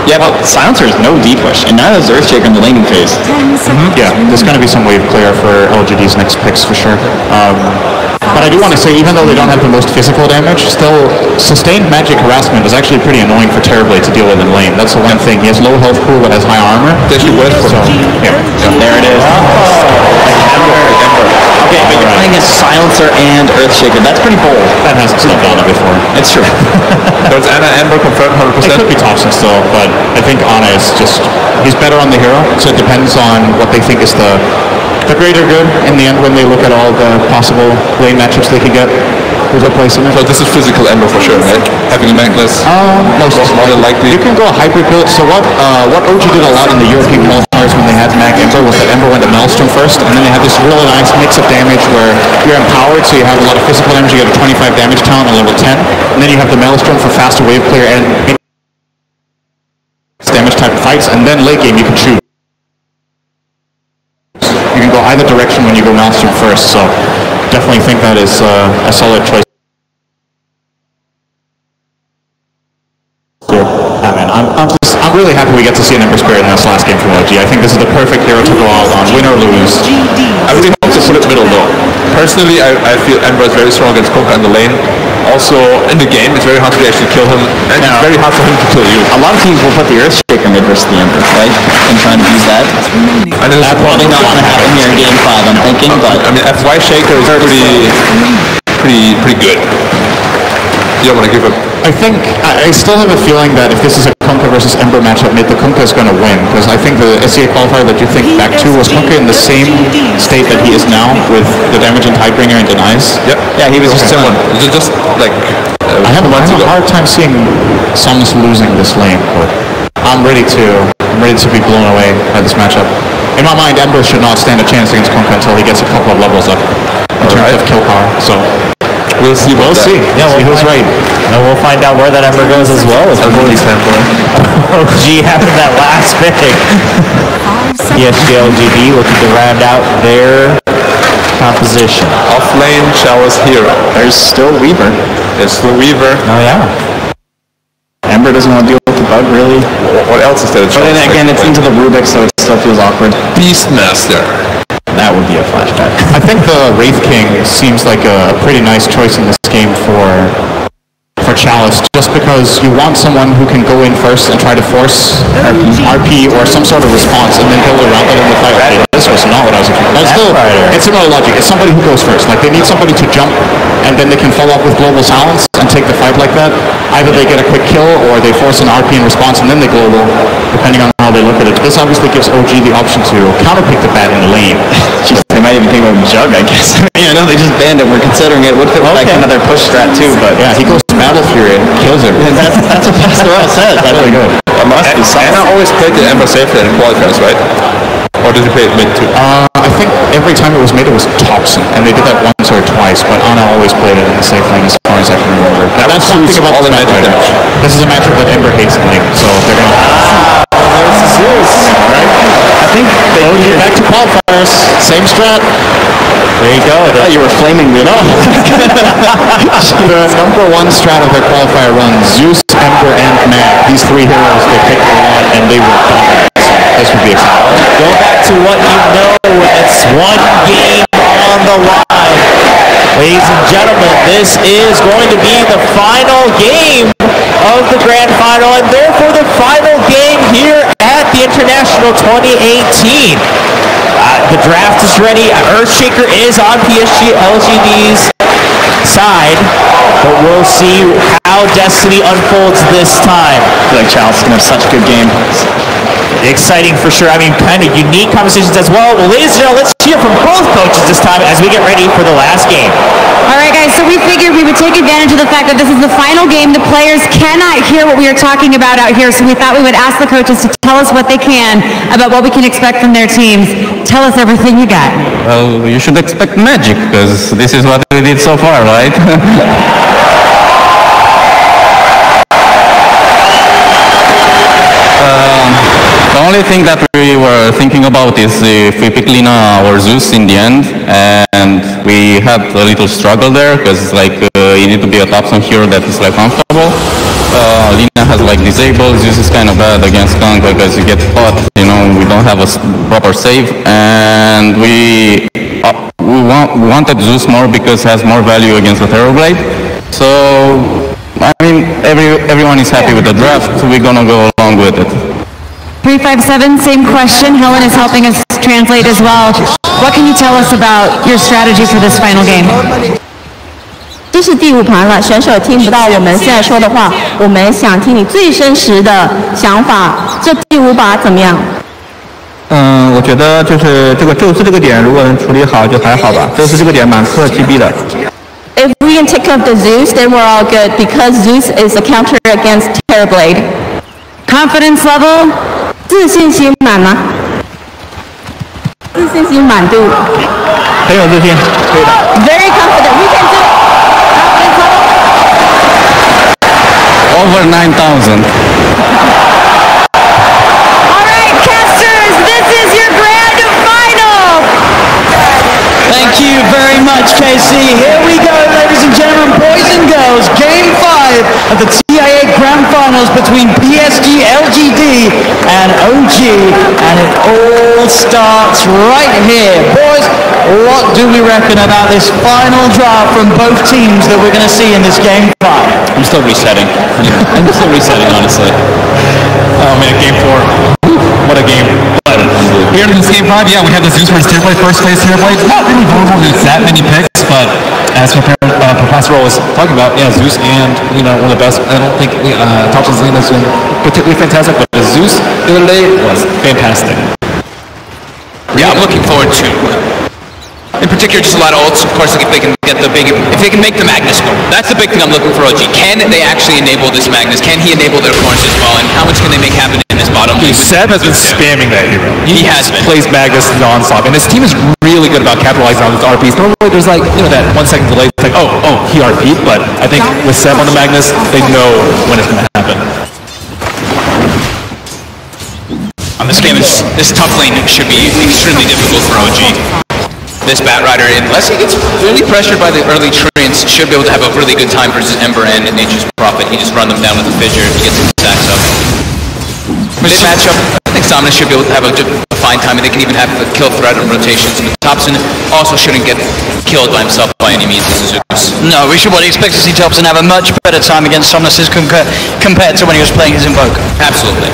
Yeah, but Silencer is no D-push, and neither is Earthshaker in the laning phase. Yeah, there's going to be some wave clear for LGD's next picks for sure. But I do want to say, even though they don't have the most physical damage, still, sustained magic harassment is actually pretty annoying for Terrorblade to deal with in lane. That's the one thing. He has low health pool but has high armor. There There it is. Okay, but you're playing as Silencer and Earthshaker. That's pretty bold. That hasn't stopped Ana before. It's true. So it's Ana Ember confirmed 100%. It could be Thompson still, but I think Ana is just, he's better on the hero, so it depends on what they think is the greater good in the end when they look at all the possible lane matchups they could get. Who's up placing it? So this is physical Ember for sure, right? Having a necklace. Most more than likely. You can go hybrid build. So what OG did a lot in the European qualifiers when they had Mag Ember was that Ember went to Maelstrom first, and then they had this really nice mix of damage where you're empowered, so you have a lot of physical damage. You get a 25 damage talent on level 10, and then you have the Maelstrom for faster wave clear and damage type fights, and then late game you can choose. You can go either direction when you go Maelstrom first, so definitely think that is a solid choice. I'm really happy we get to see an Ember Spirit in this last game from OG. I think this is the perfect hero to go out on, win or lose. I really hope to put it middle though. Personally, I feel Ember is very strong against Konka in the lane. Also, in the game, it's very hard to actually kill him, and it's very hard for him to kill you. A lot of teams will put the Earthshaker mid versus the Ember, right? And trying to use that. And that's probably not going to happen here in Game 5, I'm thinking, but... I mean, FY Shaker is pretty good. You don't want to give up. I think, I still have a feeling that if this is a Kunkka versus Ember matchup mid, the Kunkka is going to win, because I think the SEA qualifier that you think back to was Kunkka in the same state that he is now, with the damage in Tidebringer and denies. Yep. Yeah, he was just similar. Just like... I have a hard time seeing Sums losing this lane, but I'm ready to be blown away by this matchup. In my mind, Ember should not stand a chance against Kunkka until he gets a couple of levels up in terms of kill power, so... We'll see. Yeah, who's right. And we'll find out where that Ember goes as well. As OG having that last pick. PSG.LGD looking to round out their composition. Off lane, Showers hero. There's still Weaver. There's still Weaver. Oh yeah. Ember doesn't want to deal with the bug, really. What else is there? But then again, it's into the Rubik, so it still feels awkward. Beastmaster. That would be a flashback. I think the Wraith King seems like a pretty nice choice in this game for Chalice, just because you want someone who can go in first and try to force RP or some sort of response and then build around it in the fight. Okay, this was not what I was expecting. That's still, it's similar logic. It's somebody who goes first. Like, they need somebody to jump and then they can follow up with global silence and take the fight like that. Either they get a quick kill or they force an RP in response and then they global, depending on how they look at it. This obviously gives OG the option to counterpick the bat in the lane. Jeez, they might even think about Jug, I guess. I know they just banned it. We're considering it. What if it was like another push strat too? But yeah, he goes to Battle Fury and kills him. That's what Pastor Ross says. That's really good. Anna always played the Ember safely in qualifiers, right? Or did he play it mid too? I think every time it was made, it was Thompson, and they did that once or twice, but Anna always played it in the safe lane as far as I can remember. That's one thing about all the matchup. This is a matchup that Ember hates in lane, so they're going to... Alright. I think they get back to qualifiers. Same strat. There you go. I thought you were flaming me. No. The number one strat of their qualifier run, Zeus, Ember, and Mag. These three heroes, they picked a lot, and they were dominant. This would be exciting. Go back to what you know. It's one game on the line. Ladies and gentlemen, this is going to be the final game of the grand final, and therefore the final game here at the International 2018. The draft is ready. Earthshaker is on PSG.LGD's side, but we'll see how Destiny unfolds this time. I feel like Chalice is going to have such a good game. Exciting for sure. I mean, kind of unique conversations as well. Well, ladies and gentlemen, let's hear from both coaches this time as we get ready for the last game. All right, guys, so we figured we would take advantage of the fact that this is the final game. The players cannot hear what we are talking about out here, so we thought we would ask the coaches to tell us what they can about what we can expect from their teams. Tell us everything you got. Well, you should expect magic, because this is what we did so far, right? The only thing that we were thinking about is if we pick Lina or Zeus in the end, and we had a little struggle there, because like you need to be a top some hero that is like comfortable. Lina has like disabled. Zeus is kind of bad against Kong because you get caught. You know, we don't have a proper save, and we wanted Zeus more because it has more value against the Terrorblade. So I mean, everyone is happy with the draft, so we're gonna go along with it. 357, same question. Helen is helping us translate as well. What can you tell us about your strategy for this final game? 这是第5盘了，选手听不到我们现在说的话，我们想听你最真实的想法。这第5把怎么样？我觉得就是这个宙斯这个点，如果能处理好就还好吧。宙斯这个点蛮克 TB 的。If we can take up the Zeus, then we're all good because Zeus is a counter against Terrorblade. Confidence level? 自信心满吗？自信心满度。很有自信，对的。Very confident. We can do it. Over 9,000. All right, casters, this is your grand final. Thank you very much, Casey. Here we go, ladies and gentlemen, boys and girls. Game 5 of the TIA Grand Finals between PSG.LGD and OG. And it all starts right here. Boys, what do we reckon about this final draft from both teams that we're going to see in this Game 5? I'm still resetting. I'm still resetting, honestly. Oh man, Game 4. What a game. Here in this Game 5, yeah, we have the Zeus versus Terrorblade, first place Terrorblade. Not really vulnerable to that many picks, but as Professor was talking about, yeah, Zeus and Lina, one of the best. I don't think Thompson's Lina's been particularly fantastic, but Zeus the other day was fantastic. Yeah, I'm looking forward to, in particular, just a lot of ults. Of course, if they can get the big, if they can make the Magnus go. That's the big thing I'm looking for, OG. Can they actually enable this Magnus? Can he enable their corners as well? And how much can they make happen in this bottom lane? Seb has been spamming that hero. He has been. Plays Magnus non-stop, and his team is really good about capitalizing on his RPs. Normally, there's like, that 1 second delay. It's like, oh, he RP'd, but I think with Seb on the Magnus, they know when it's going to happen. On this game, this top lane should be extremely difficult for OG. This Batrider, unless he gets really pressured by the early treants, should be able to have a really good time versus Ember and Nature's Prophet. He just run them down with a fissure, he gets some stacks up. Mid matchup, I think Somnus should be able to have a fine time, and they can even have a kill threat on rotations. Thompson also shouldn't get killed by himself by any means. This is Zeus. No, we should expect to see Thompson have a much better time against Somnus compared to when he was playing his Invoke. Absolutely.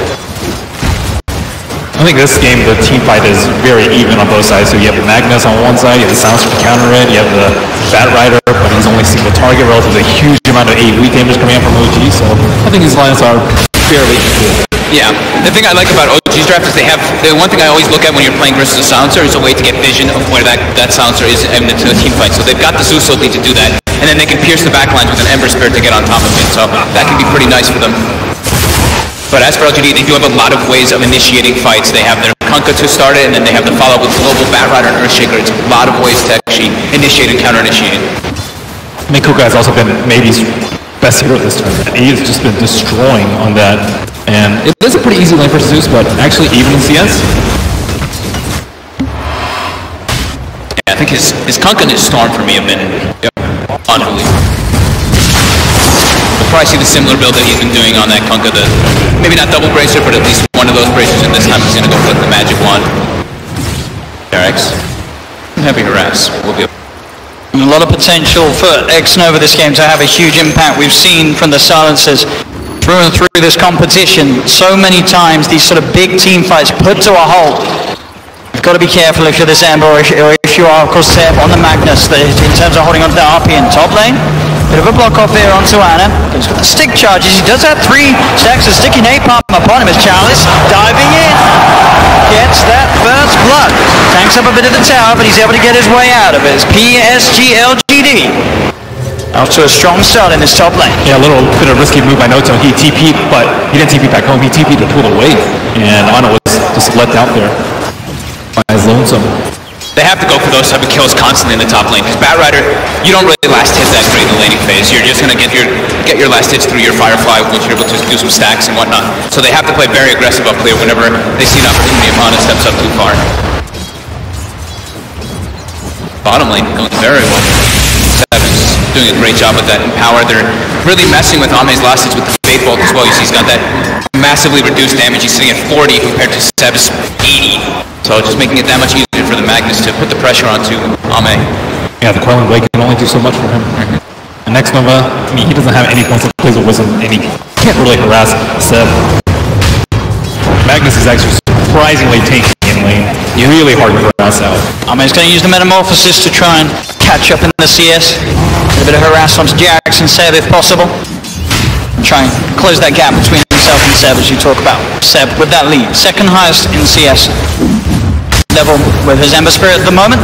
I think this game, the team fight is very even on both sides. So you have the Magnus on one side, you have the Silencer to counter it, you have the Batrider, but he's only single target relative to a huge amount of AoE damage coming out from OG. So I think these lines are fairly equal. Yeah, the thing I like about OG's draft is they have, the one thing I always look at when you're playing versus a Silencer is a way to get vision of where that Silencer is in the team fight. So they've got the Zeus ability to do that, and then they can pierce the backlines with an Ember Spirit to get on top of it. So that can be pretty nice for them. But as for LGD, they do have a lot of ways of initiating fights. They have their Kunkka to start it, and then they have the follow-up with Global, Batrider, and Earthshaker. It's a lot of ways to actually initiate and counter-initiate. I think Kunkka has also been maybe his best hero this tournament. He's just been destroying on that. And it is a pretty easy lane for Zeus, but actually even in CS. Yeah, I think his Kunkka and his Storm for me have been unbelievable. We'll probably see the similar build that he's been doing on that Kunkka, maybe not double bracer, but at least one of those bracers, and this time he's going to go flip the magic wand. X, heavy harass. We'll be A lot of potential for X-Nova this game to have a huge impact. We've seen from the Silencers through and through this competition so many times these sort of big team fights put to a halt. You've got to be careful if you're this Ember, or if you are, of course, Seb on the Magnus, in terms of holding on to the RP in top lane. Bit of a block off here onto Ana. He's got the stick charges. He does have 3 stacks of sticky napalm upon him as Chalice diving in. Gets that first blood. Tanks up a bit of the tower, but he's able to get his way out of it. It's PSG.LGD. Off to a strong start in this top lane. Yeah, a little bit of risky move by Noto. He TP'd, but he didn't TP back home. He TP'd to pull away. And Ana was just let out there by his lonesome. They have to go for those type of kills constantly in the top lane, because Batrider, you don't really last hit that great in the laning phase. You're just going to get your last hits through your Firefly, which you're able to do some stacks and whatnot. So they have to play very aggressive up clear whenever they see an opportunity if Ana steps up too far. Bottom lane going very well. Sevens doing a great job with that in power. They're really messing with Ame's last hits with the Fate Bolt as well. You see he's got that massively reduced damage. He's sitting at 40 compared to Seb's 80. So just making it that much easier for the Magnus to put the pressure onto Ame. Yeah, the Quelling Blade can only do so much for him. And next Nova, I mean, he doesn't have any points of plays with Wisdom, and he can't really harass Seb. Magnus is actually surprisingly tanky in lane. Really hard to harass out. Ame's going to use the Metamorphosis to try and catch up in the CS. A bit of harass onto Jax and Seb if possible. Try and close that gap between himself and Seb as you talk about. Seb with that lead. Second highest in CS level with his Ember Spirit at the moment.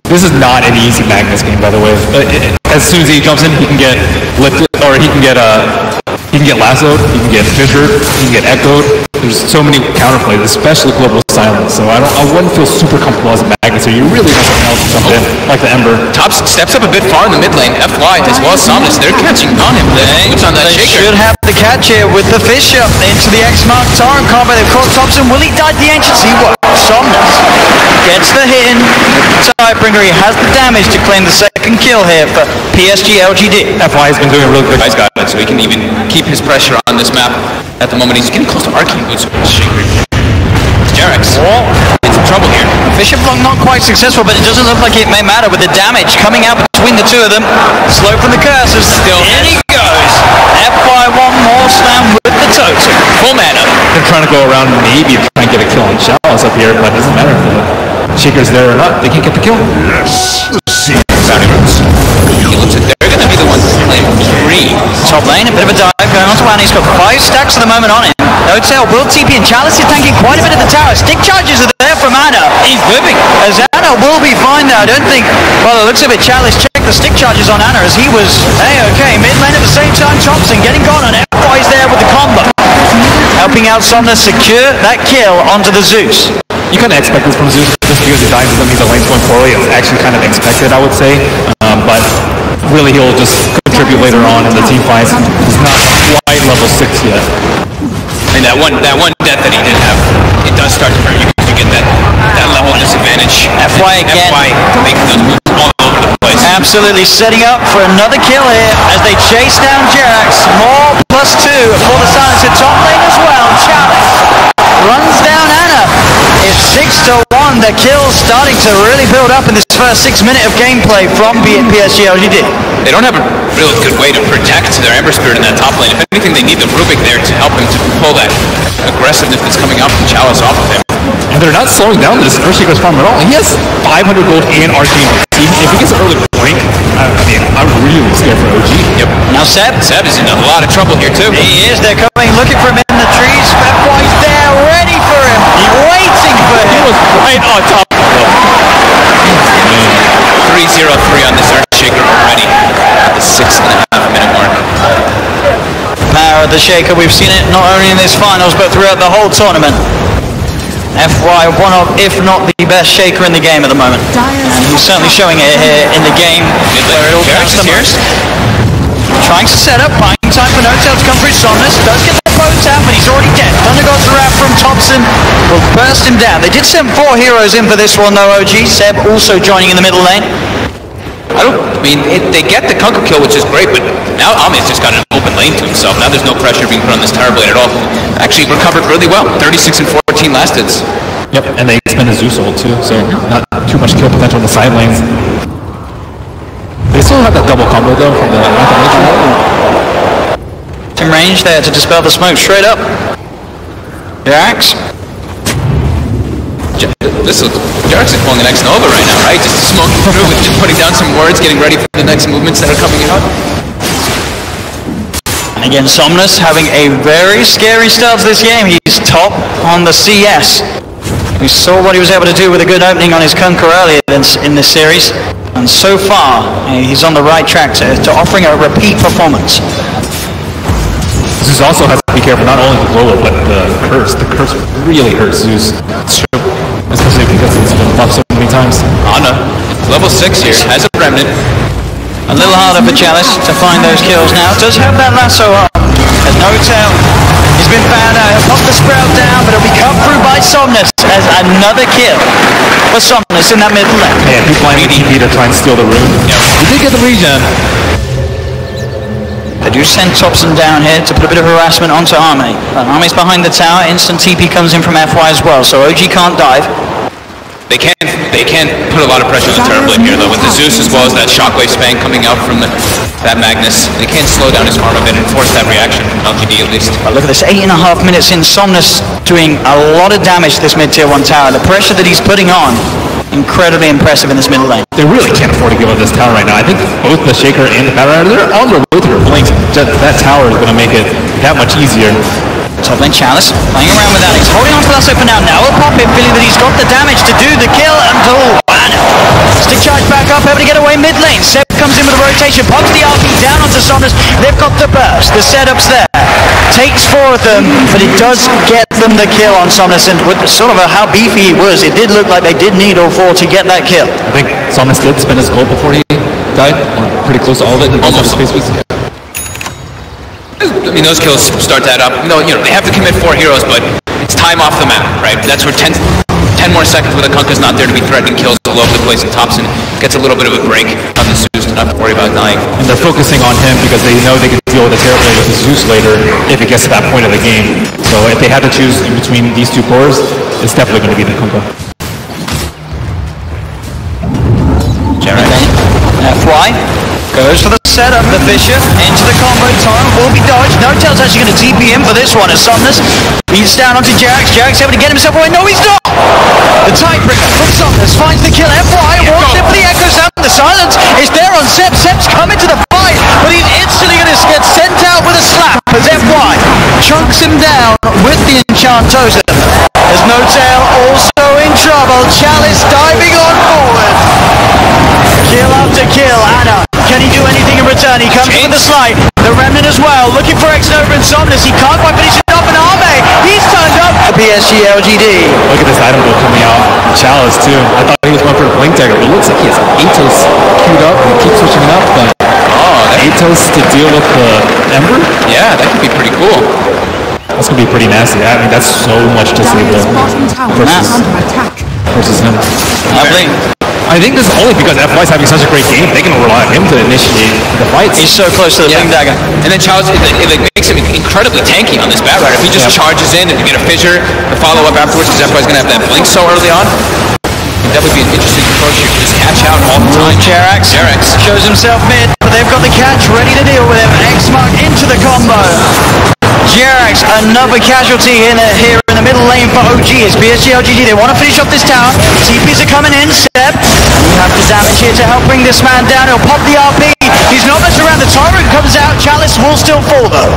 This is not an easy Magnus game, by the way. As soon as he jumps in, he can get lifted, or he can get lassoed, he can get fissured, he can get echoed. There's so many counterplays, especially Global Silence. So I wouldn't feel super comfortable as a Magnus here. You really want something else to jump in, like the Ember. Top steps up a bit far in the mid lane. FY as well as Somnus, they're catching on him. Boots on that They shaker. should have the catch here with the fish up into the X-Mark Torrent combo. They've caught Thompson. Will he die the Ancients? He will. Somnus gets the hit in. Tidebringer, he has the damage to claim the second kill here for PSG.LGD. FY has been doing a really good Guy's got it, so he can even keep his pressure on this map. At the moment, he's getting close to Arcane Boots with the shaker. Jarex in some trouble here. Bishop Long not quite successful, but it doesn't look like it may matter with the damage coming out between the two of them. Slow from the curses. Still in he goes. FY one more slam with the totem. Full mana. They're trying to go around maybe try and get a kill on Chalice up here, but it doesn't matter if the Shaker's there or not. They can't get the kill. He looks like they're going to be the ones playing free. Top lane, a bit of a dive going on to Annie. He's got 5 stacks at the moment on him. No tail, will TP, and Chalice is tanking quite a bit of the tower. Stick charges are there from Anna. He's living. As Anna will be fine there. I don't think, well, it looks a bit Chalice checked the stick charges on Anna as he was A-okay. Mid lane at the same time, Thompson getting gone, and FY's there with the combo. Helping out Somnus secure that kill onto the Zeus. You kind of expect this from Zeus just because he dies doesn't mean the lane's going poorly. It's actually kind of expected, I would say. But really, he'll just contribute later on in the team fights. He's not quite level 6 yet. And that one death that he did have, it does start to hurt you because you get that level of disadvantage. FY again. FY making those moves all over the place. Absolutely setting up for another kill here as they chase down Jax. More +2 for the Silencer top lane as well. Chalice runs down Anna. It's 6-1. The kill's starting to really build up in this first 6 minutes of gameplay from PSG.LGD. They don't have a really good way to protect their Ember Spirit in that top lane. If anything, they need the Rubik there to help him to pull that aggressiveness that's coming out from Chalice off of him. And they're not slowing down this Earthshaker's farm at all. He has 500 gold and Arcane. If he gets an early blink, I mean, I'm really scared for OG. Yep. Now Seb is in a lot of trouble here too. He is. They're coming, looking for him in the trees. FY's there, ready for him. Waiting for him. He was right on top. 3-0-3 on this Earthshaker already at the 6.5 minute mark. Power of the Shaker, we've seen it not only in this finals but throughout the whole tournament. FY, one of, if not the best Shaker in the game at the moment. And he's certainly showing it here in the game where it all counts the most. Trying to set up, buying time for No-Tail to come through. Somnus does get the boat out, but he's already dead. Thunder God's Wrath from Thompson will burst him down. They did send 4 heroes in for this one though, OG. Seb also joining in the middle lane. They get the Kunka kill, which is great, but now Ame's just got an open lane to himself. Now there's no pressure being put on this Tower Blade at all. Actually recovered really well. 36 and 14 last hits. Yep, and they expended Zeus ult too, so not too much kill potential on the side lanes. They still have that double combo though from the In range there to dispel the smoke straight up. Jax. Jarex is pulling the next Nova right now, right? Just smoking through and just putting down some words, getting ready for the next movements that are coming out. And again, Somnus having a very scary start to this game. He's top on the CS. We saw what he was able to do with a good opening on his Kunka earlier in this series. And so far, he's on the right track to offering a repeat performance. Zeus also has to be careful, not only the global, but the curse. The curse really hurts Zeus. Especially because he's been buffed so many times. Anna, level 6 here, has a remnant. A little harder for Chalice to find those kills now. Does have that lasso up. There's No-Tail. He's been found out. He'll pop the Sprout down, but it'll be cut through by Somnus as another kill for Somnus in that middle lane. Yeah, he's playing TP to try and steal the rune. Yeah. He did get the regen. They do send Thompson down here to put a bit of harassment onto Arme. Arme's behind the tower, instant TP comes in from FY as well, so OG can't dive. They can't put a lot of pressure on the Terrorblade here though, with the Zeus as well as that Shockwave Spang coming out from that Magnus. They can't slow down his farm a bit and force that reaction from LGD at least. But look at this, 8.5 minutes in, Somnus doing a lot of damage to this mid-tier 1 tower. The pressure that he's putting on, incredibly impressive in this middle lane. They really can't afford to give up this tower right now. I think both the Shaker and the Batrider, they're on their way to their flanks. That tower is going to make it that much easier. Top lane Chalice, playing around with Alex, holding on to that for now. Now a pop it, feeling that he's got the damage to do the kill until stick charge back up, able to get away mid lane. Seb comes in with a rotation, pops the RP down onto Somnus. They've got the burst, the setup's there. Takes 4 of them, but it does get them the kill on Somnus. And with sort of how beefy he was, it did look like they did need all 4 to get that kill. I think Somnus did spin his gold before he died, or pretty close to all of it. Almost. I mean, those kills start to add up. No, you know, they have to commit 4 heroes, but it's time off the map, right? That's where 10 more seconds where the Kunkka's not there to be threatening kills all over the place, and Thompson gets a little bit of a break on the Zeus to not worry about dying. And they're focusing on him because they know they can deal with the Terrorblade with the Zeus later if it gets to that point of the game. So if they had to choose in between these 2 cores, it's definitely going to be the Kunkka. FY goes for the setup, the Bishop into the combo time, will be dodged. No Tail's actually going to TP in for this one as Somnus beats down onto Jax. Jax able to get himself away. No, he's not! The Tidebringer from Somnus finds the kill. FY walks in for the Echo Sound. The silence is there on Seb. Seb's coming to the fight, but he's instantly going to get sent out with a slap as FY chunks him down with the Enchantosa. There's No Tail also in trouble. Chalice diving on forward. Kill after kill. Anna, can he do anything in return? He comes with the slide. The Remnant as well, looking for X-Nova and Somnus. He can't quite finish it up, and Arme, he's turned up. The PSG.LGD. Look at this item build coming out. Chalice too. I thought he was going for a Blink Dagger, but it looks like he has Atos queued up and keeps switching it up. But Atos to deal with the Ember? Yeah, that could be pretty cool. That's going to be pretty nasty. I mean, that's so much disable versus him. I think this is only because FY's having such a great game. They can rely on him to initiate the fights. He's so close to the Blink Dagger. And then Chalice, it makes him incredibly tanky on this Batrider. If he just charges in and you get a fissure, the follow-up afterwards, because FY's going to have that blink so early on. That would be an interesting approach here. Just catch out all the time. Jerax shows himself mid, but they've got the catch ready to deal with him. X-Mark into the combo. Jerax, another casualty here in the middle lane for OG. It's PSG.LGD. They want to finish off this tower. TPs are coming in. Seb, you have the damage here to help bring this man down. He'll pop the RP. He's not much around. The tyrant comes out. Chalice will still fall though.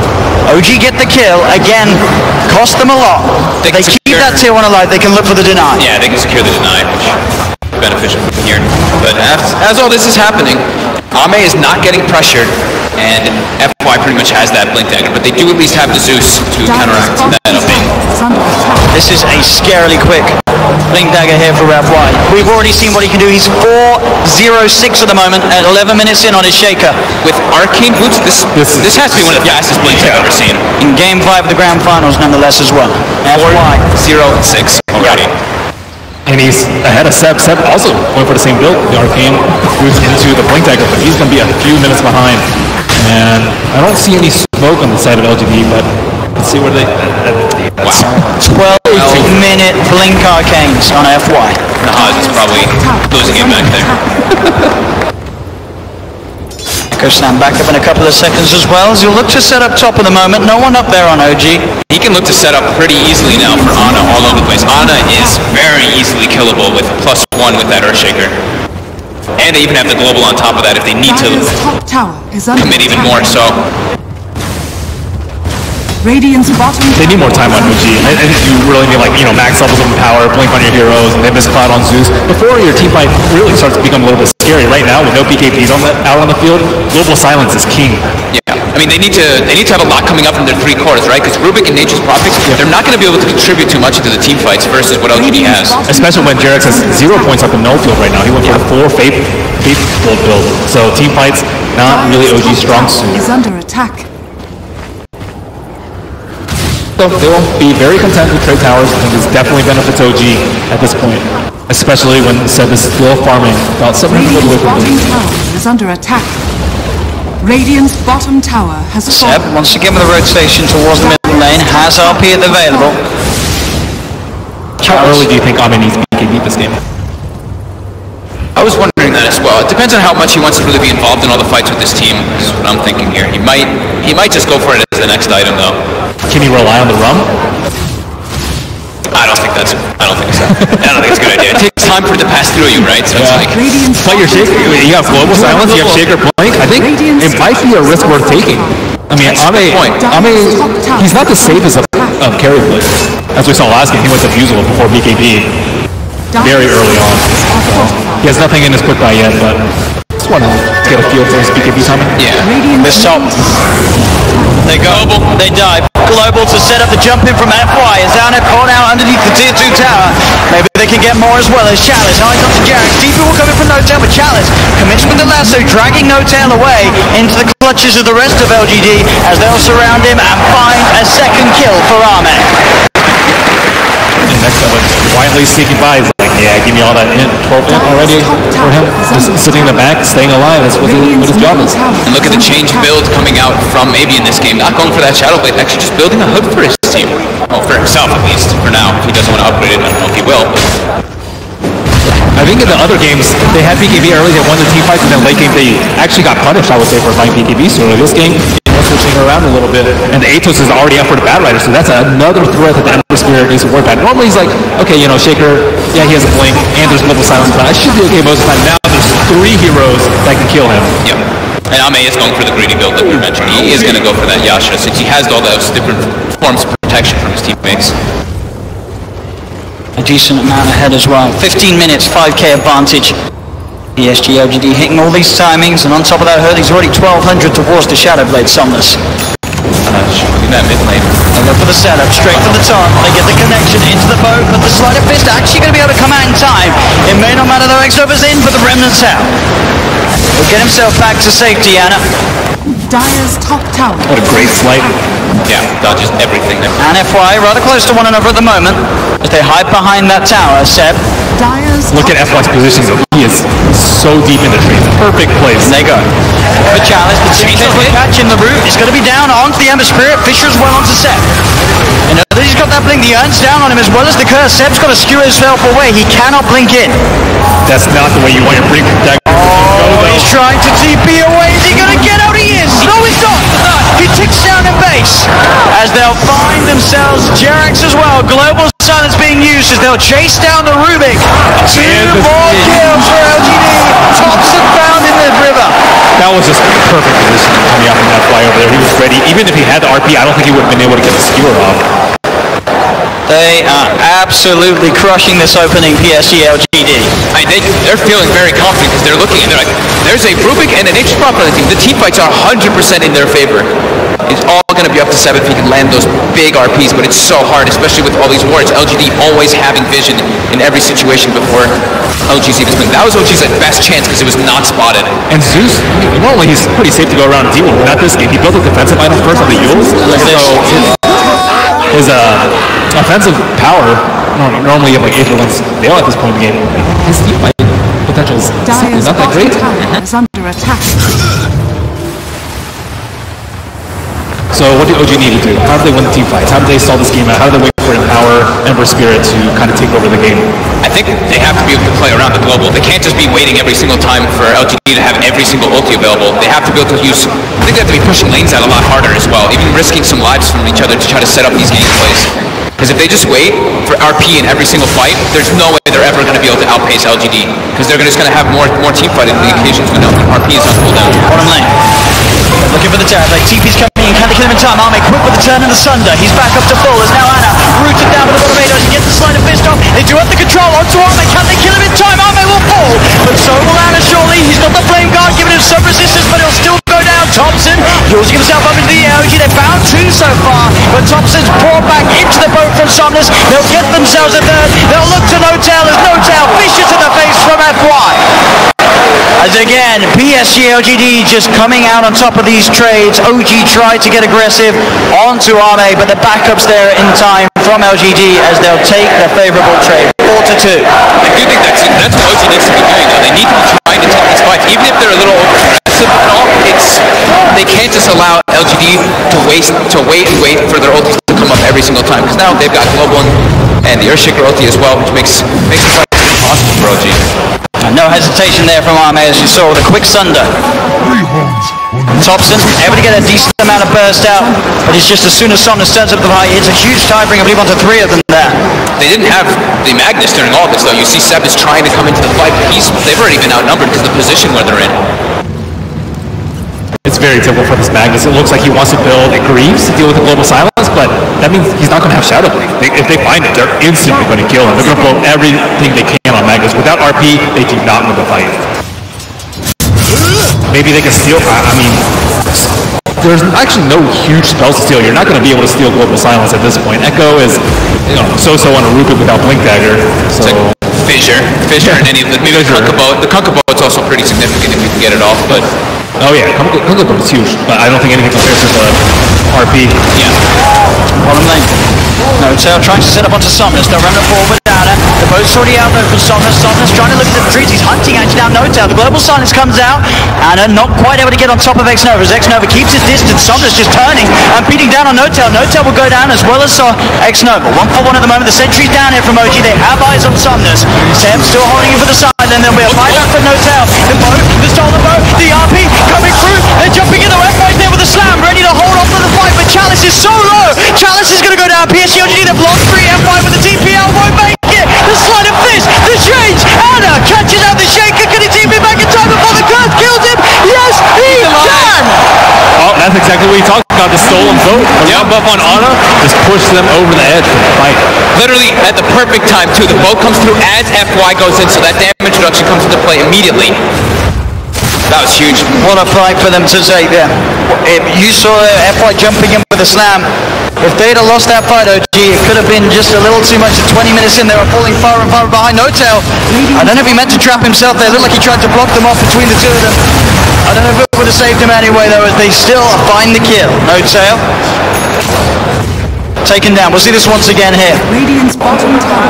OG get the kill. Again, cost them a lot. They keep that tier 1 alive. They can look for the deny. Yeah, they can secure the deny, which is beneficial from here. But as all this is happening, Arme is not getting pressured, and FY pretty much has that Blink Dagger, but they do at least have the Zeus to counteract that update. This is a scarily quick Blink Dagger here for FY. We've already seen what he can do. He's 4-0-6 at the moment at 11 minutes in on his Shaker. With Arcane Boots, this has to be one of the fastest Blinks I've ever seen. In Game 5 of the Grand Finals, nonetheless, as well. FY 0-6 already. And he's ahead of Seb. Seb also going for the same build. The Arcane moves into the Blink Dagger, but he's going to be a few minutes behind. And I don't see any smoke on the side of LGD, but let's see where they... Wow. 12-minute Blink Arcanes on FY. Nahaz is probably losing it back there. Echo Slam back up in a couple of seconds as well, as he'll look to set up top at the moment. No one up there on OG. He can look to set up pretty easily now for Ana all over the place. Ana is very easily killable with +1 with that Earthshaker. And they even have the global on top of that if they need to commit even more. So Radiant's bottom. They need more time on OG. I think you really need, like, max levels of power, blink on your heroes, and then miss Cloud on Zeus before your team fight really starts to become a little bit scary. Right now, with no PKPs out on the field, global silence is king. Yeah, I mean they need to have a lot coming up from their 3 cores, right? Because Rubik and Nature's Prophet, they're not going to be able to contribute too much into the team fights versus what LGD has. Especially when Jerax has 0 points up in null field right now. He went for the 4 faithful build. So team fights not really OG's strong suit. Is under attack. So they will be very content with trade towers. I think this definitely benefits OG at this point, especially when Seb is still farming about 700 gold away from bottom tower is under attack. Radiant's bottom tower has Seb, once again with a rotation towards the middle lane, has RP available. How early do you think Ame needs BKB this game? I was wondering that as well. It depends on how much he wants to really be involved in all the fights with this team. Is what I'm thinking here. He might just go for it as the next item though. Can he rely on the rum? I don't think so. I don't think it's a good idea. It takes time for it to pass through you, right? So it's like play your Shaker. You have Global Silence. You have Shaker Plank. I think it might be a risk worth taking. I mean, Ame, he's not the safest of carry players. As we saw last game, he went to Fusel before BKB very early on. So he has nothing in his quick buy yet, but just want to get a feel for his BKB timing. Yeah. This top. They go, they dive. Global to set up the jump in from FY. Is down at caught out underneath the tier 2 tower. Maybe they can get more as well as Chalice. Eyes on to Jax. DP will come in from No-Tail, but Chalice commits with the lasso, dragging No-Tail away into the clutches of the rest of LGD as they'll surround him and find a second kill for Ame. And next up, quietly sneaking by. He's like, yeah, give me all that int, 12 int already for him. Just sitting in the back, staying alive. That's what his job is. And look at the change build coming out from maybe in this game. Not going for that Shadow Blade, actually just building a hook for his team. Well, for himself at least, for now. If he doesn't want to upgrade it, I don't know if he will. I think in the other games, they had BKB early, they won the team fights, and then late game they actually got punished, I would say, for buying BKB. So this game, switching around a little bit, and the Atos is already up for the Bad Rider, so that's another threat that the Ember Spirit needs to work at. Normally he's like, okay, you know, Shaker, yeah, he has a blink, and there's Global Silence, but I should be okay most of the time. Now there's 3 heroes that can kill him. Yep. And Ame is going for the greedy build that you mentioned. He is going to go for that Yasha, since he has all those different forms of protection from his teammates. A decent amount ahead as well. 15 minutes, 5k advantage. PSG.LGD hitting all these timings, and on top of that hurt, he's already 1200 towards the Shadow Blade Somnus. In that mid lane. They go for the setup, straight from the top. They get the connection into the boat, but the Sleight of Fist actually going to be able to come out in time. It may not matter though, Exover's in, but the Remnant's out. He'll get himself back to safety, Anna. Dire's top tower. What a great sleight. Yeah, dodges everything there. And FY rather close to one another at the moment as they hide behind that tower. Seb. Look at FY's position though. He is so deep in the tree. Perfect place. And they go. The Chalice, the successful catch in the root is going to be down onto the Ember Spirit. Fisher as well onto Seb. And he's got that blink. The Urn's down on him as well as the curse. Seb's got to skew himself away. He cannot blink in. That's not the way you want your blink protect. Oh, he's trying to TP away. Is he going to get out? He is. No, he's not. He ticks down in base as they'll find themselves Jerax as well. Global Silence being used as they'll chase down the Rubik. 2 more kills for LGD. Thompson found in the river. That was just perfect positioning coming out from that fly over there. He was ready. Even if he had the RP, I don't think he would have been able to get the skewer off. They are absolutely crushing this opening PSG.LGD. I mean, they're feeling very confident because they're looking and they're like, there's a Rubik and an H-Prop on the team. The team fights are 100% in their favor. It's all going to be up to 7 if he can land those big RPs, but it's so hard, especially with all these wards. LGD always having vision in every situation before OG's even spin. That was OG's best chance because it was not spotted. And Zeus, normally he's pretty safe to go around and deal with, but not this game. He built a defensive item first on the Yules, so his offensive power, normally you have like Aetherlands, they all at this point in the game. His team fight potential is not that great. Is under attack. So what do OG need to do? How do they win the team fights? How do they solve this game out? How do they wait for Empower, Ember Spirit to kind of take over the game? I think they have to be able to play around the global. They can't just be waiting every single time for LGD to have every single ulti available. They have to be able to use, I think they have to be pushing lanes out a lot harder as well, even risking some lives from each other to try to set up these gameplays. Because if they just wait for RP in every single fight, there's no way they're ever going to be able to outpace LGD. Because they're just going to have more team fighting the occasions when RP is on cooldown. Bottom lane. Looking for the tower. Like TP's coming in. Can they kill him in time? Ame quick with the turn and the sunder. He's back up to full. As now Anna rooted down to the bottom 8. He gets the Sleight of Fist off. They do have the control onto Ame. Can they kill him in time? Ame will fall. But so will Anna surely. He's got the flame guard giving him some resistance, but he'll still go down. Thompson using himself up into the air. They found 2 so far, but Thompson's brought back into the boat from Somnus. They'll get themselves a third. They'll look to No-Tail as No-Tail Fisher to the face from FY. As again, PSG.LGD just coming out on top of these trades. OG tried to get aggressive onto Ame, but the backup's there in time from LGD as they'll take the favorable trade. 4-2. I do think that's what OG needs to be doing, though. They need to be trying to take these fights, even if they're a little over-aggressive and all. They can't just allow LGD to wait for their ultis to come up every single time, because now they've got Global and the Earthshaker ulti as well, which makes the fight impossible for OG. No hesitation there from Ame, as you saw, with a quick sunder. Thompson able to get a decent amount of burst out, but it's just as soon as Somnus turns up the fight, it's a huge tiebreaker, I believe, onto 3 of them there. They didn't have the Magnus during all this, though. You see Seb is trying to come into the fight, but they've already been outnumbered because of the position where they're in. It's very typical for this Magnus. It looks like he wants to build a Greaves to deal with the global silence, but that means he's not going to have Shadow Blade. If they find it, they're instantly going to kill him. They're going to blow everything they can on Magnus. Without RP, they do not win the fight. Maybe they can steal. I mean, there's actually no huge spells to steal. You're not going to be able to steal global silence at this point. Echo is, so-so on a Rupert without Blink Dagger. So Fissure, and any of the Kunkka-Boat. The Kunkka-Boat's also pretty significant if you can get it off, but... Oh yeah, Kunkka-Boat is huge, but I don't think anything compares to the RP. Yeah. Bottom lane. N0tail trying to set up onto Somnus. They'll run the forward down. The boat's already out there for Somnus. Somnus trying to look at the trees. He's hunting actually down N0tail. The global silence comes out, and not quite able to get on top of X-Nova. As X-Nova keeps his distance, Somnus just turning and beating down on N0tail. N0tail will go down as well as X-Nova. 1-for-1 at the moment. The sentry's down here from OG. They have eyes on Somnus. Sam still holding him for the side, and there'll be a fight back for N0tail. The boat, the stolen boat, the RP coming through. They're jumping in the web right there with a slam, ready to hold off for the fight, but Chalice is so low. Chalice is going to go down. PSG.LGD, they've lost 3 F5 with the TPL, won't make it. The sleight of fist, the change. Anna catches out the Shaker. Can he TP back in time before the curse kills him? Yes, he can. Oh, that's exactly what he talked about, the stolen boat. The rub up on Anna just pushed them over the edge for the fight. Literally at the perfect time, too. The boat comes through as FY goes in, so that damage reduction comes into play immediately. That was huge. What a fight for them to take there. You saw FY jumping in with a slam. If they'd have lost that fight, OG, it could have been just a little too much. At 20 minutes in, they were falling far and far behind. N0tail, I don't know if he meant to trap himself there. It looked like he tried to block them off between the two of them. I don't know if it would have saved him anyway, though, as they still find the kill. N0tail taken down. We'll see this once again here.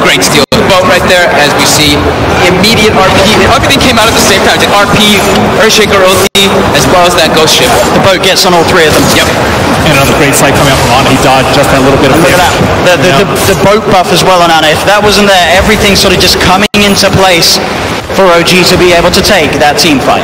Great steal of the boat right there, as we see immediate RP. Everything came out at the same time. The RP, Earthshaker ulti, as well as that ghost ship. The boat gets on all 3 of them. Yep. And another great sight coming out from Anna. He dodged just that little bit of Look at that. The boat buff as well on Anna. If that wasn't there, everything sort of just coming into place for OG to be able to take that team fight.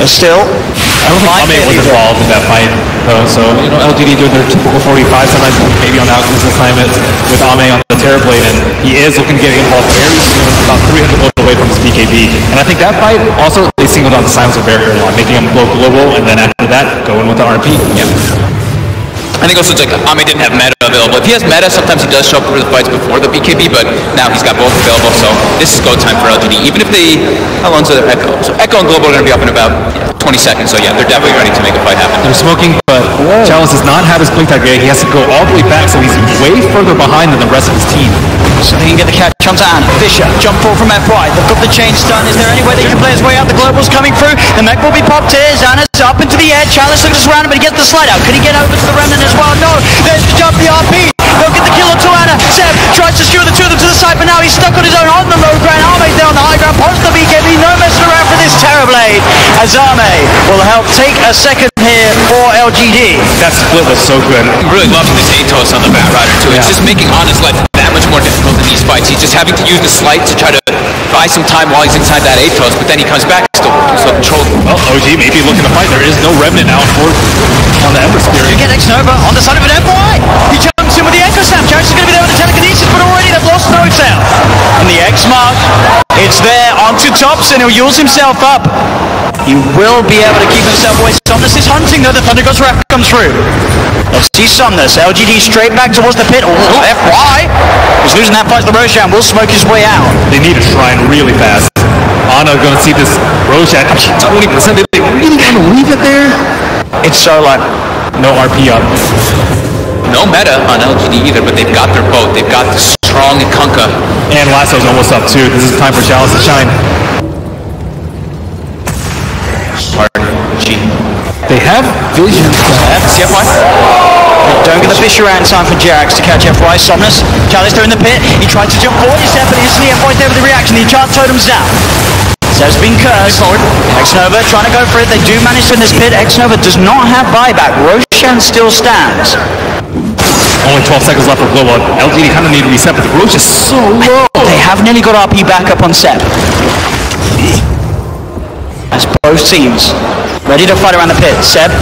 But still, I don't think Ame was involved in that fight, though. So, LGD doing their typical 45, sometimes maybe on Alchemist assignment with Ame on the Terrorblade, and he is looking to get involved very soon, about 300 blows away from his BKB. And I think that fight, also, they singled out the Silencer Barrier a lot, making him blow global, and then after that, going with the RP. Yeah. I think also it's like Ame didn't have meta available. If he has meta, sometimes he does show up for the fights before the BKB, but now he's got both available, so this is go time for LGD. Even if they... How long's their Echo? So Echo and Global are going to be up in about 20 seconds, so yeah, they're definitely ready to make a fight happen. They're smoking, but Chalice does not have his Blink Dagger. He has to go all the way back, so he's way further behind than the rest of his team. So they can get the catch onto Anna. Fisher, jump forward from FY. They've got the chain stun. Is there any way they can play his way out? The Global's coming through. The mech will be popped here. Anna's up into the air. Chalice looks around him, but he gets the slide out. Could he get over to the Remnant as well? No. There's the jump, the RP. They'll get the kill onto Anna. Seb tries to skewer the 2 of them to the side, but now he's stuck on his own on the low ground. Ame's there on the high ground. Pops the BKB. No messing around for this Terrorblade. As Ame will help take a second here for LGD. That split was so good. I'm really loving this Atos on the Bat Rider, too. It's just making Anna's life that much more difficult in these fights. He's just having to use the slight to try to buy some time while he's inside that Atos, but then he comes back still controlled. Well, OG may be looking to fight. There is no Remnant now on the Ember Spirit. You get X-Nova on the side of an FY. He jumps in with the Echo Slam. Chalice is going to be there with the telekinesis, but already they've lost N0tail. And the X-Mark, it's there onto Thompson, who'll use himself up. He will be able to keep himself away. Somnus is hunting, though. The Thunder Ghost Wrap comes through. Let's see Somnus. LGD straight back towards the pit. FY is losing that fight. The Roshan will smoke his way out. They need a shrine really fast. Anna going to see this Roshan. 20%. Did they really want to leave it there? It's solo. No RP up. No meta on LGD either, but they've got their boat. They've got the strong in Kunkka. And Lasso's almost up too. This is time for Chalice to shine. They have vision. CFY. Don't get the fish around in time for Jerax to catch FY. Somnus. Chalice there in the pit. He tried to jump forward, he stepped, but instantly FY's there with the reaction. The enchant totem's down. Seb's been cursed. X-Nova trying to go for it. They do manage to win this pit. X-Nova does not have buyback. Roshan still stands. Only 12 seconds left for Global. LGD kind of need to reset, but the Roche is so low. They have nearly got RP back up on Seb. As both teams ready to fight around the pit. Seb,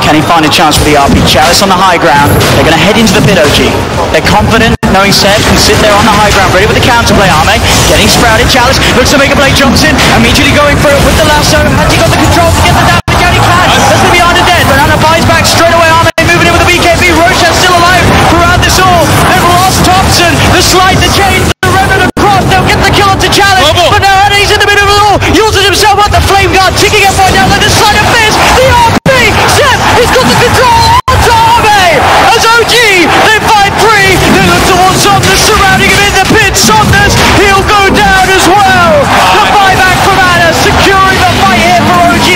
can he find a chance for the RP? Chalice on the high ground. They're going to head into the pit, OG. They're confident, knowing Seb can sit there on the high ground, ready with the counterplay. Arme getting sprouted. Chalice looks to make a play, jumps in, immediately going for it with the lasso. Has he got the control to get the damage down? He can. That's going to be Anna dead, but Anna buys back straight away. Arme moving in with the BKB. Roshan still alive throughout this all. They've lost Thompson. The slide, the change, the remnant across. They'll get the kill onto Chalice, but now Anna's in the middle of it all. Uses himself out the flame guard, ticking up right now. Let the slide of Fizz. The RP. Seb, he's got the control onto Arme. As OG, they fight free. They look towards Somnus, surrounding him in the pit. Somnus, he'll go down as well. The buyback from Anna, securing the fight here for OG.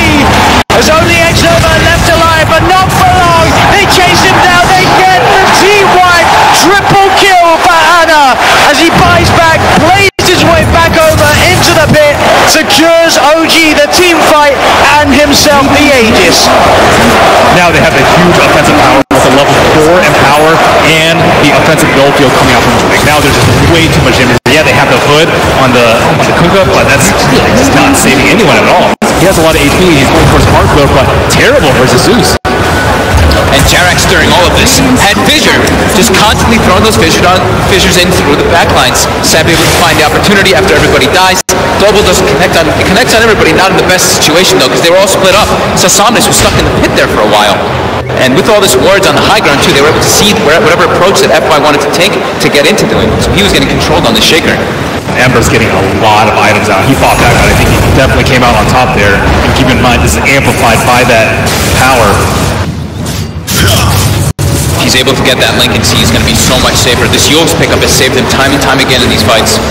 There's only X-Nova left alive, but not for long. They chase him down. They get the team-wide triple kill for Anna as he buys back, plays his way back over into the pit, secures OG the team fight and himself the Aegis. Now they have a huge offensive power with the level 4 and power and the offensive goal field coming out from the Now there's just way too much damage. Yeah, they have the hood on the Kunkka, but that's just not saving anyone at all. He has a lot of HP, he's going for his hard build, but terrible versus Zeus. And Jerax during all of this had Fissure, just constantly throwing those fissures in through the backlines. Seb able to find the opportunity after everybody dies. Global doesn't connect on, it connects on everybody, not in the best situation though, because they were all split up. So Somnus was stuck in the pit there for a while. And with all this wards on the high ground too, they were able to see whatever approach that FY wanted to take to get into doing. So he was getting controlled on the Shaker. Ember's getting a lot of items out. He fought back, but I think he definitely came out on top there. And keep in mind, this is amplified by that power. He's able to get that Lincoln C, he's going to be so much safer. This Yule's pickup has saved him time and time again in these fights.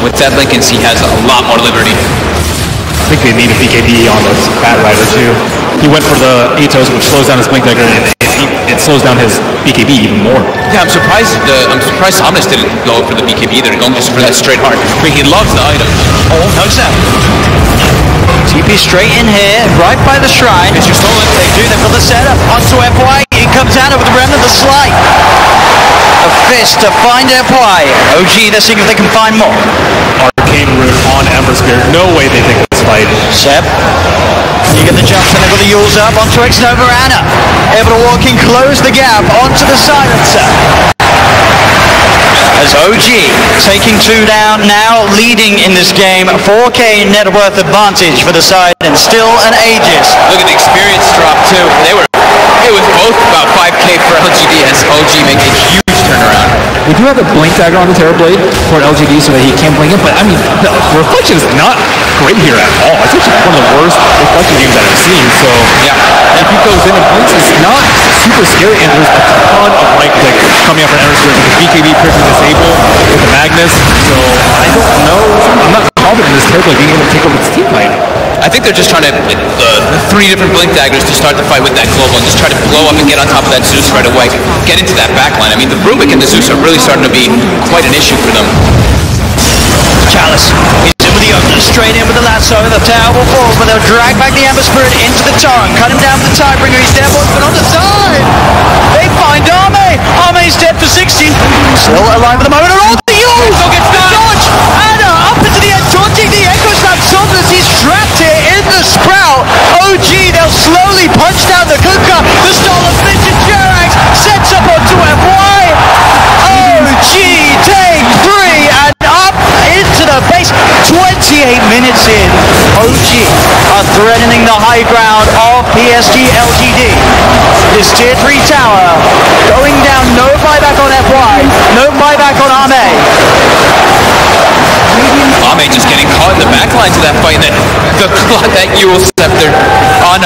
With that Lincoln C, he has a lot more liberty. I think they need a BKB on this Bat Rider too. He went for the Atos, which slows down his Blink Dagger, and it slows down his BKB even more. Yeah, I'm surprised Somnus didn't go for the BKB. They're going just for that straight hard. But he loves the item. Oh, no Seb. TP straight in here, right by the shrine. It's your stolen. They do, they've got the setup onto FY. It comes out over the remnant of the slide. A fist to find FY. OG, they're seeing if they can find more. Arcane Root on Ember Spirit. No way they take this fight. Seb. You get the jumps and they've got the Yules up onto X-Nova. Anna able to walk in, close the gap onto the silencer. As OG taking 2 down, now leading in this game. 4K net worth advantage for the side and still an Aegis. Look at the experience drop too. It was both about 5K for LGD as OG make a huge turnaround. We do have a Blink Dagger on the Terrorblade for LGD so that he can blink it, but I mean, the reflection is not great here at all. It's actually one of the worst reflection games that I've seen, so yeah, if he goes in and blinks, it's not super scary, and there's a ton of Blink Daggers coming up from Ember Spirit with the BKB person disabled with the Magnus, so I don't know. I'm not confident in this Terrorblade being able to take over this team fight. I think they're just trying to, the 3 different Blink Daggers to start the fight with that Global and just try to blow up and get on top of that Zeus right away. Get into that backline. I mean, the Rubik and the Zeus are really starting to be quite an issue for them. Chalice, he's in with the opener, straight in with the lasso. The tower will fall, but they'll drag back the Ember Spirit into the torrent. Cut him down with the Tidebringer. He's there, but on the side. They find Arme. Arme's dead for 60. Still alive at the moment. And all the Yules will get the dodge. Anna up into the edge, dodging the Echo Snap. Somnus, he's trapped here in the Sprout. OG, they'll slowly punch down the Kunkka. The stolen Flinch and Jerax sets up onto FY. OG take 3 and up into the base. 28 minutes in. OG are threatening the high ground of PSG.LGD. This tier 3 tower going down. No buyback on FY. No buyback on Arme. Arme just getting caught in the back lines of that fight, and that Yule Scepter. on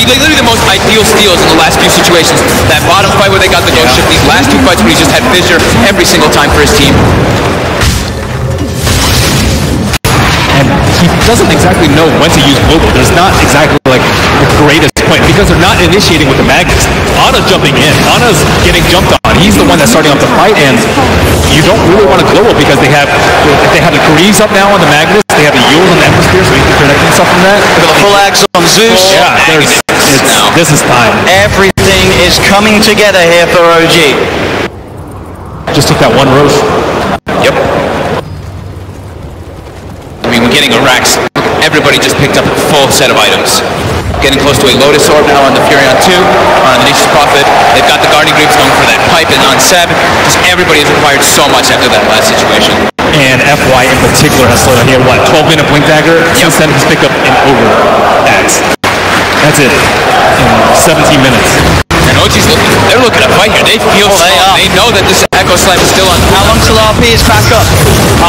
literally the most ideal steals in the last few situations. That bottom fight where they got the ghost ship, these last two fights where he just had Fissure every single time for his team. And he doesn't exactly know when to use global. There's not exactly like the greatest point because they're not initiating with the Magnus. Anna's jumping in. Anna's getting jumped on. He's the one that's starting up the fight, and you don't really want to global because they have, if they have the Greaves up now on the Magnus, they have the Yules on the Ember Spear, so he can protect himself from that. With a full axe on Zeus. Yeah, this is time. Everything is coming together here for OG. Just took that one Roche. Yep. I mean, we're getting a Rax. Everybody just picked up a full set of items. Getting close to a Lotus Orb now on the Furion 2, on the Nature's Prophet. They've got the Guardian Greaves going for that pipe, and on Seb, just everybody has acquired so much after that last situation. And FY in particular has slowed down. He had what, 12-minute Blink Dagger? Since then, he's picked up an over axe. That's it. In 17 minutes. And OG's they're looking to fight here. They feel strong. They know that this Echo Slam is still on. How long till RP is back up?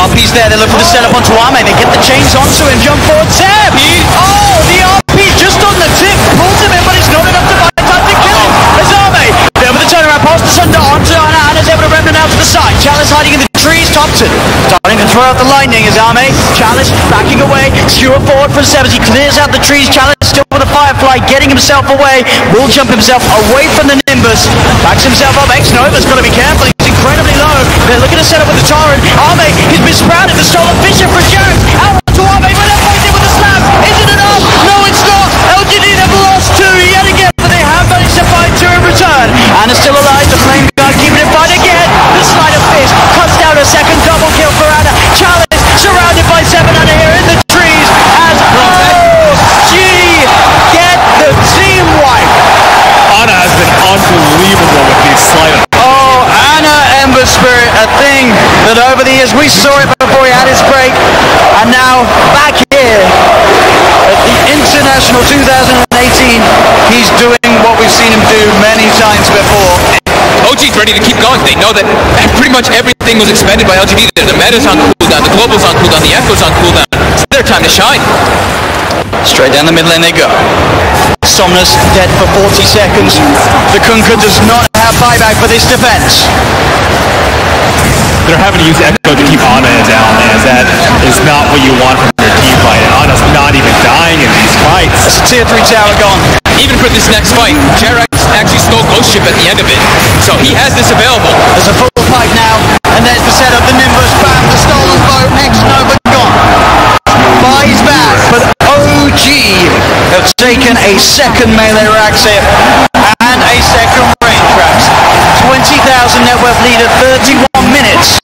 RP's there. They look for the setup onto Ame. They get the chains onto him. Jump forward. Seb! Oh, the RP just on the tip. Pulls him in, but it's not enough to buy time to kill him. There's Ame. There with the turnaround. Pass the Sunder onto Anna. Anna's able to remnant out to the side. Chalice hiding in the trees. Thompson starting to throw out the lightning as Ame. Chalice backing away. Skewer forward from Seb as he clears out the trees. Chalice still with a Firefly, getting himself away. Will jump himself away from the Nimbus. Backs himself up. X-Nova's got to be careful. He's incredibly low. They're looking to set up with the Torrent. Ame, he's been sprouted. The stolen Fissure for Jared. Out to Ame, but they're fighting with the slam. Is it enough? No, it's not. LGD never lost two yet again, but they have managed to find two in return. Anna's still alive. The Flame Guard keeping it fight again. The Sleight of Fist cuts down a second double kill for Anna. Chalice surrounded by 7 Anna here in the trees as OG get the team wipe. Anna has been unbelievable with these sleight of. Oh, Anna Ember Spirit, a thing that over the years we saw it before he had his break, and now back here at the International 2018, he's doing what we've seen him do many times before. OG's ready to keep going. They know that pretty much everything was expended by LGD. The meta's on cooldown, the global's on cooldown, the echo's on cooldown. It's their time to shine. Straight down the middle lane they go. Somnus dead for 40 seconds. The Kunkka does not have buyback for this defense. They're having to use Echo to keep Anna down, and that is not what you want from your team fight. And Anna's not even dying in these fights. It's a tier 3 tower gone. Even for this next fight, Jerax actually stole Ghost Ship at the end of it, so he has this available. There's a full pipe now, and there's the setup. The Nimbus, bam, the stolen boat, X-Nova gone. Buys back, but OG have taken a second melee Rax hit and a second range Rax. 20,000 net worth lead at 31 minutes.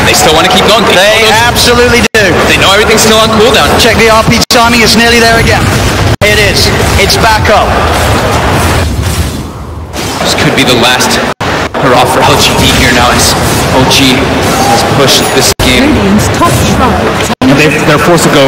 They still want to keep going. They absolutely do. They know everything's still on cooldown. Check the RP timing, it's nearly there again. It is. It's back up. This could be the last hurrah for LGD here now as OG has pushed this game. And they're forced to go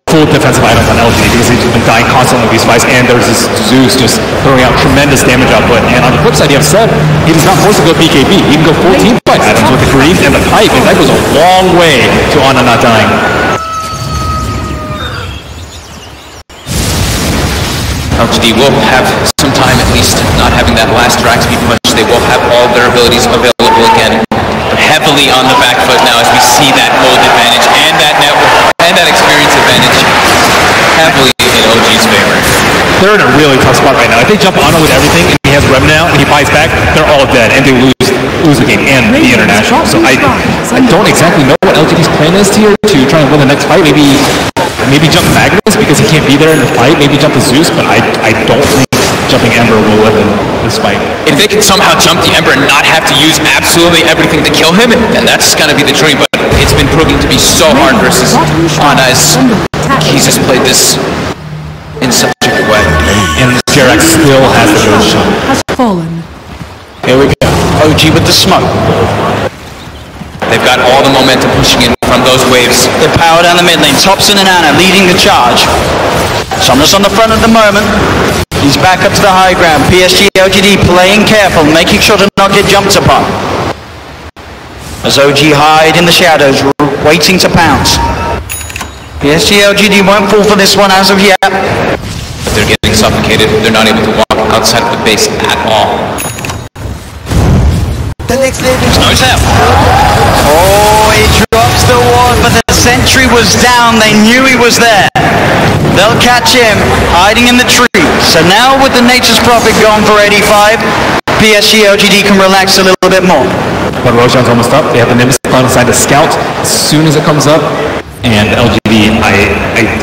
full defensive items on LGD because he's been dying constantly in these fights, and there's this Zeus just throwing out tremendous damage output. And on the flip side, you have Seb. He is not forced to go BKB. He can go full team fight items with the Greaves and the pipe, and that goes a long way to Anna not dying. LGD will have some time at least not having that last Rax be pushed. They will have all their abilities available again. Heavily on the back foot now as we see that hold advantage and that network and that experience advantage heavily in OG's favor. They're in a really tough spot right now. If they jump on him with everything and he has Rem now and he buys back, they're all dead and they lose the game and the international. So I don't exactly know what LGD's plan is here to try and win the next fight. Maybe jump Magnus because he can't be there in the fight. Maybe jump the Zeus, but I don't think jumping Ember will win this fight. If they can somehow jump the Ember and not have to use absolutely everything to kill him, then that's going to be the dream. But it's been proving to be so hard versus Anna as he's just played this in such a good way. And Jerax still has the ghost shot. Has fallen. Here we go. OG with the smoke. They've got all the momentum pushing in from those waves. They power down the mid lane. Thompson and Anna leading the charge. Somnus on the front at the moment. He's back up to the high ground. PSG.LGD playing careful, making sure to not get jumped upon. As OG hide in the shadows, waiting to pounce. PSG.LGD won't fall for this one as of yet. But they're getting suffocated. They're not able to walk outside of the base at all. No tap. Oh, he drops the ward, but the sentry was down. They knew he was there. They'll catch him hiding in the tree. So now with the Nature's Prophet gone for 85, PSG.LGD can relax a little bit more. But Roshan's almost up. They have the Nimbus on the side to scout as soon as it comes up. And LGD,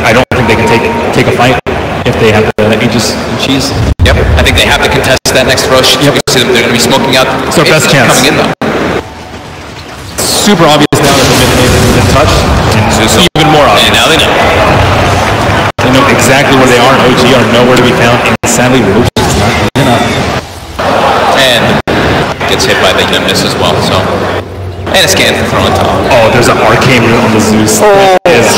I don't think they can take a fight if they have the Aegis and Cheese. Yep, I think they have to contest that next rush. Yep. We see them, they're going to be smoking out. So best chance. Coming in though. Super obvious now that the mid lane has been touched. And even more obvious. And now they know. They know exactly where they are. OG are nowhere to be found. And sadly, Roche is not good enough. And gets hit by the Nimbus as well. So, and a scan for throwing top. Oh, there's an arcane root on the Zeus. That is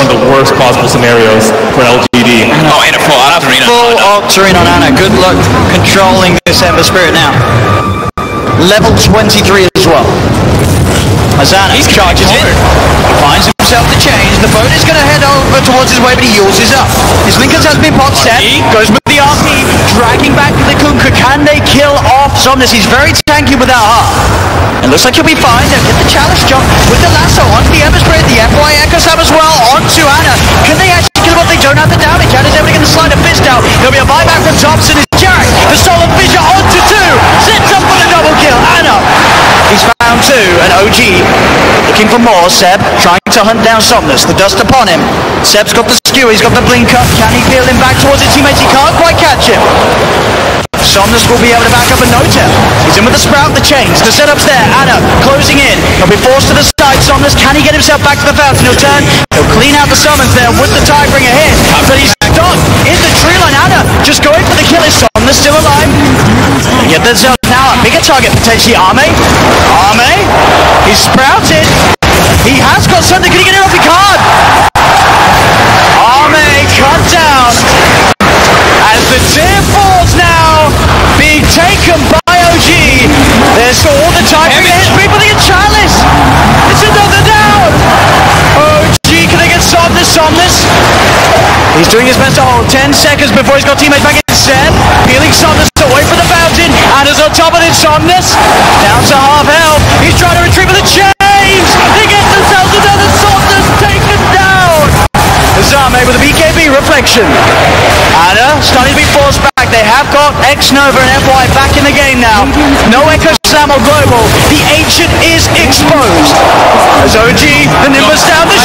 one of the worst possible scenarios for LGD. Oh, and a full Octarine. Full Octarine on Ana. Good luck controlling this Ember Spirit now. Level 23 as well. As Ana charges in, he finds himself the change. The boat is going to head over towards his way, but he yaws his up. His Linkers has been popped set. Goes with the RP, dragging back the Kunkka. Can they kill off Somnus? He's very tanky without heart. It looks like he'll be fine. They'll get the chalice jump with the lasso onto the Ember Spirit. The FY Echo Stab as well onto Ana. Can they actually kill him off? They don't have the damage. Ana's able to get the slide of fist out. There'll be a buyback from Thompson. It's Jarek. The Soul of Fissure onto 2. Sets up for the double kill. Ana. He's found 2, and OG looking for more. Seb trying to hunt down Somnus. The dust upon him. Seb's got the skewer. He's got the blink up. Can he peel him back towards his teammates? He can't quite catch him. Somnus will be able to back up a no-tap. He's in with the sprout, the chains. The setup's there. Ana closing in. He'll be forced to the side. Somnus, can he get himself back to the fountain? He'll turn. He'll clean out the summons there with the Tidebringer hit. But he's stuck in the tree line. Ana just going for the kill. Is Somnus still alive? Yet there's now a bigger target, potentially Arme. Arme, he's sprouted. He has got something. Can he get it off? He can't. Arme cut down. As the tier 4's now being taken by OG. There's all the time to hit people. They get Chalice. It's another down. OG, can they get Somnus? He's doing his best to hold 10 seconds before he's got teammates back in. Seb peeling Somnus away from the fountain. Ana's on top of it. Somnus down to half health. He's trying to retrieve with the chains. They get themselves another Somnus taken down. Zame with a BKB reflection. Ana starting to be forced back. They have got X-Nova and FY back in the game now. No Echo Slam or Global. The Ancient is exposed. As OG, the Nimbus down the